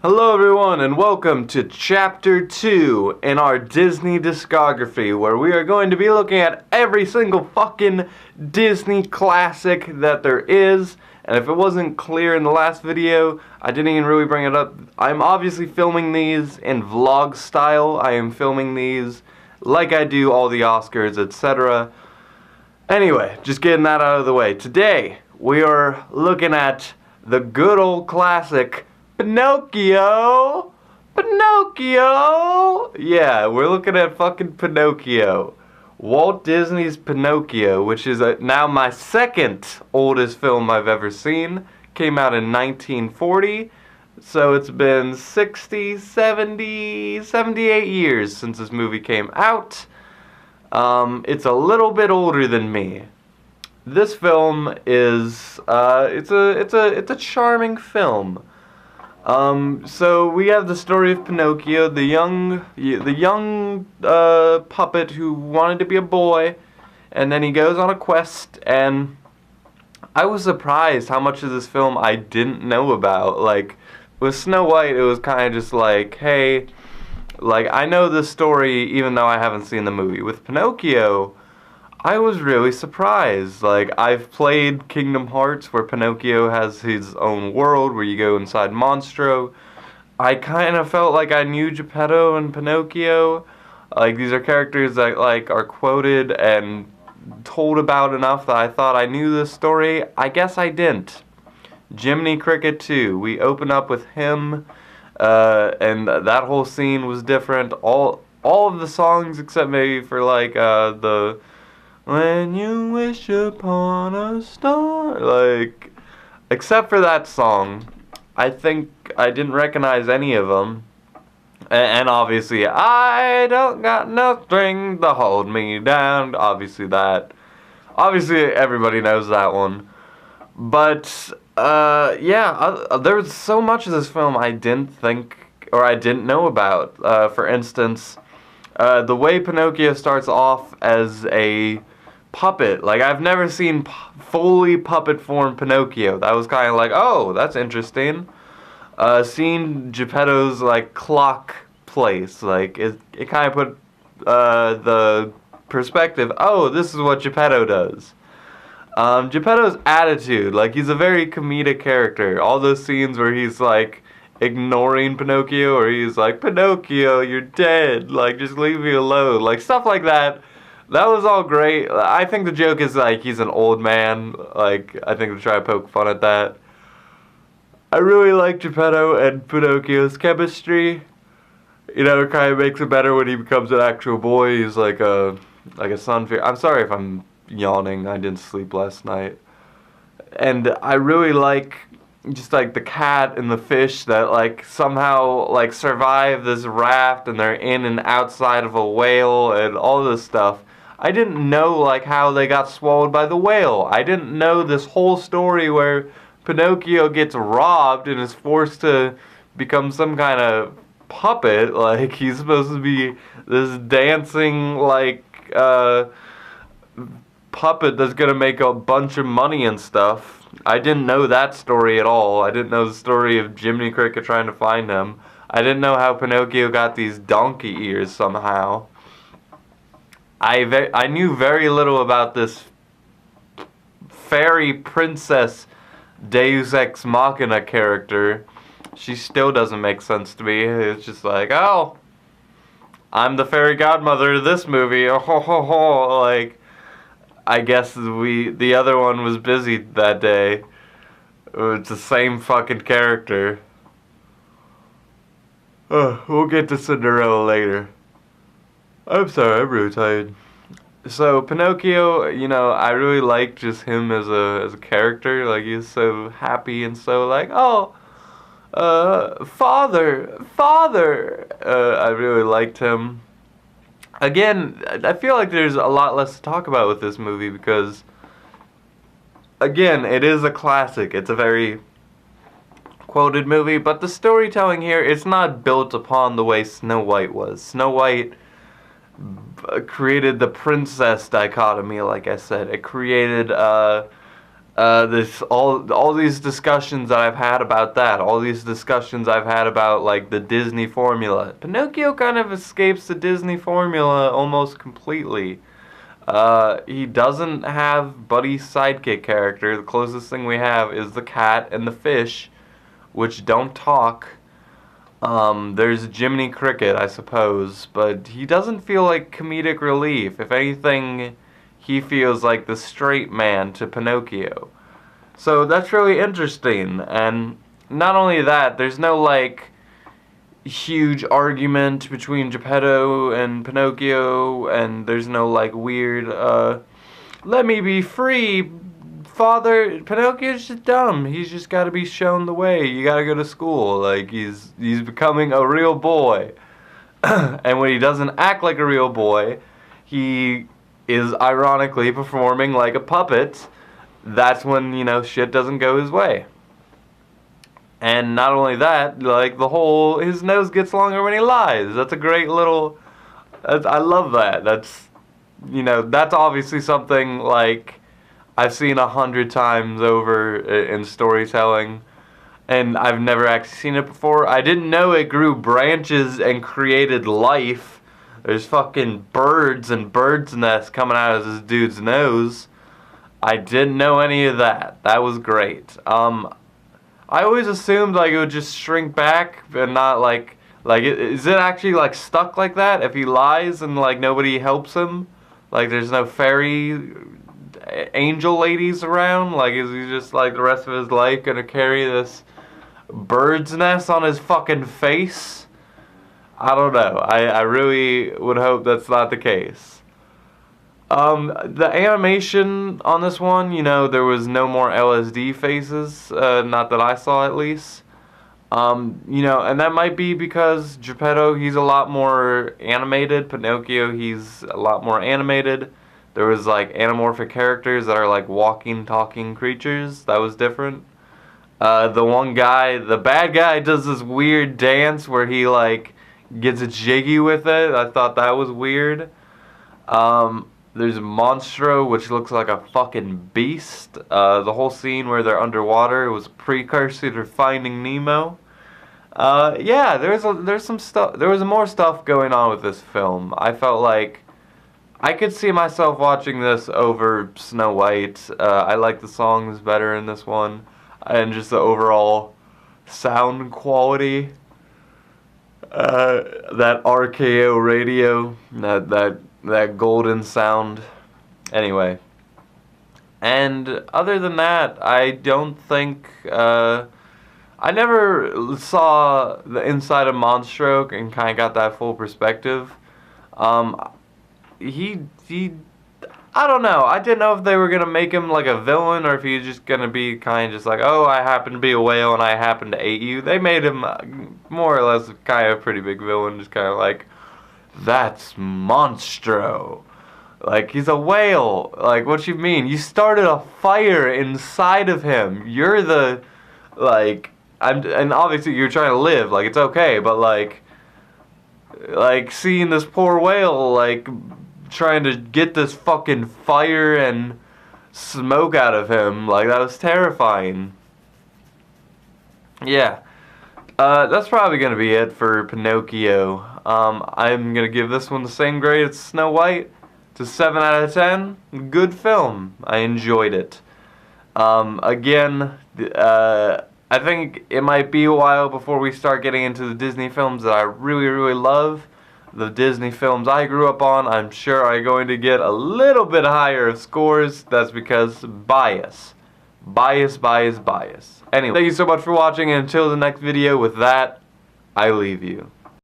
Hello everyone and welcome to Chapter 2 in our Disney discography, where we are going to be looking at every single fucking Disney classic that there is. And if it wasn't clear in the last video, I didn't even really bring it up. I'm obviously filming these in vlog style. I am filming these like I do all the Oscars, etc. Anyway, just getting that out of the way. Today, we are looking at the good old classic Pinocchio! Pinocchio! Yeah, we're looking at fucking Pinocchio. Walt Disney's Pinocchio, which is now my second oldest film I've ever seen. Came out in 1940, so it's been 60, 70, 78 years since this movie came out. It's a little bit older than me. This film is, it's a charming film. So we have the story of Pinocchio, the young puppet who wanted to be a boy, and then he goes on a quest, and I was surprised how much of this film I didn't know about. Like, with Snow White, it was kind of just like, hey, like, I know this story even though I haven't seen the movie. With Pinocchio, I was really surprised. Like, I've played Kingdom Hearts, where Pinocchio has his own world, where you go inside Monstro. I kind of felt like I knew Geppetto and Pinocchio. Like, these are characters that, like, are quoted and told about enough that I thought I knew this story. I guess I didn't. Jiminy Cricket 2. We open up with him, and that whole scene was different. All of the songs, except maybe for, like, the... When you wish upon a star, like, except for that song, I think I didn't recognize any of them. And obviously, I don't got no string to hold me down. Obviously everybody knows that one. But, yeah, there was so much of this film I didn't think, or I didn't know about. For instance, the way Pinocchio starts off as a puppet. Like, I've never seen fully puppet form Pinocchio. That was kind of like, oh, that's interesting. Seeing Geppetto's, like, clock place, like, it kind of put the perspective, oh, this is what Geppetto does. Geppetto's attitude, like, he's a very comedic character. All those scenes where he's, like, ignoring Pinocchio, or he's like, Pinocchio, you're dead, like, just leave me alone, like, stuff like that. That was all great. I think the joke is, like, he's an old man. Like, I think they try to poke fun at that. I really like Geppetto and Pinocchio's chemistry. You know, it kind of makes it better when he becomes an actual boy. He's like a sun figure. I'm sorry if I'm yawning. I didn't sleep last night. And I really like just, like, the cat and the fish that, like, somehow, like, survive this raft, and they're in and outside of a whale and all this stuff. I didn't know, like, how they got swallowed by the whale. I didn't know this whole story where Pinocchio gets robbed and is forced to become some kind of puppet. Like, he's supposed to be this dancing, like, puppet that's gonna make a bunch of money and stuff. I didn't know that story at all. I didn't know the story of Jiminy Cricket trying to find him. I didn't know how Pinocchio got these donkey ears somehow. I knew very little about this fairy princess Deus Ex Machina character. She still doesn't make sense to me. It's just like, oh, I'm the fairy godmother of this movie. Oh, ho, ho, ho. Like, I guess the other one was busy that day. It's the same fucking character. We'll get to Cinderella later. I'm sorry, I'm really tired. So, Pinocchio, you know, I really like just him as a character. Like, he's so happy and so like, oh, father. I really liked him. Again, I feel like there's a lot less to talk about with this movie because, again, it is a classic. It's a very quoted movie, but the storytelling here is not built upon the way Snow White was. Snow White created the princess dichotomy, like I said. It created this all these discussions that I've had about that, all these discussions I've had about like the Disney formula. Pinocchio kind of escapes the Disney formula almost completely. He doesn't have Buddy's sidekick character. The closest thing we have is the cat and the fish, which don't talk. There's Jiminy Cricket, I suppose, but he doesn't feel like comedic relief. If anything, he feels like the straight man to Pinocchio. So that's really interesting. And not only that, there's no like huge argument between Geppetto and Pinocchio, and there's no like weird let me be free, father. Pinocchio's just dumb. He's just got to be shown the way. You got to go to school. Like he's becoming a real boy. And when he doesn't act like a real boy, he is ironically performing like a puppet. That's when, you know, shit doesn't go his way. And not only that, like his nose gets longer when he lies. That's a great little, I love that. That's, you know, that's obviously something like I've seen 100 times over in storytelling, and I've never actually seen it before. I didn't know it grew branches and created life. There's fucking birds and birds' nests coming out of this dude's nose. I didn't know any of that. That was great. I always assumed like it would just shrink back and not like is it actually like stuck like that if he lies and like nobody helps him? Like there's no fairy angel ladies around? Like is he just like the rest of his life gonna carry this bird's nest on his fucking face? I don't know. I really would hope that's not the case. The animation on this one, you know, there was no more LSD faces, not that I saw at least. You know, and that might be because Geppetto, he's a lot more animated. Pinocchio, he's a lot more animated. There was like anamorphic characters that are like walking, talking creatures. That was different. The one guy, the bad guy, does this weird dance where he like gets jiggy with it. I thought that was weird. There's Monstro, which looks like a fucking beast. The whole scene where they're underwater was a precursor to Finding Nemo. Yeah, there's some stuff. There was more stuff going on with this film. I felt like I could see myself watching this over Snow White. I like the songs better in this one, and just the overall sound quality. That RKO radio, that golden sound. Anyway. And other than that, I don't think, I never saw the inside of Monstro and kind of got that full perspective. I don't know. I didn't know if they were going to make him like a villain or if he was just going to be kind of just like, oh, I happen to be a whale and I happen to eat you. They made him more or less kind of a pretty big villain, just kind of like, that's Monstro. Like, he's a whale. Like, what you mean? You started a fire inside of him. You're the, like, and obviously you're trying to live. Like, it's okay, but like seeing this poor whale, like, trying to get this fucking fire and smoke out of him, like, that was terrifying. Yeah. That's probably gonna be it for Pinocchio. I'm gonna give this one the same grade as Snow White. It's a 7 out of 10. Good film. I enjoyed it. Again, I think it might be a while before we start getting into the Disney films that I really, really love. The Disney films I grew up on, I'm sure are going to get a little bit higher of scores. That's because bias. Bias. Anyway, thank you so much for watching, and until the next video, with that, I leave you.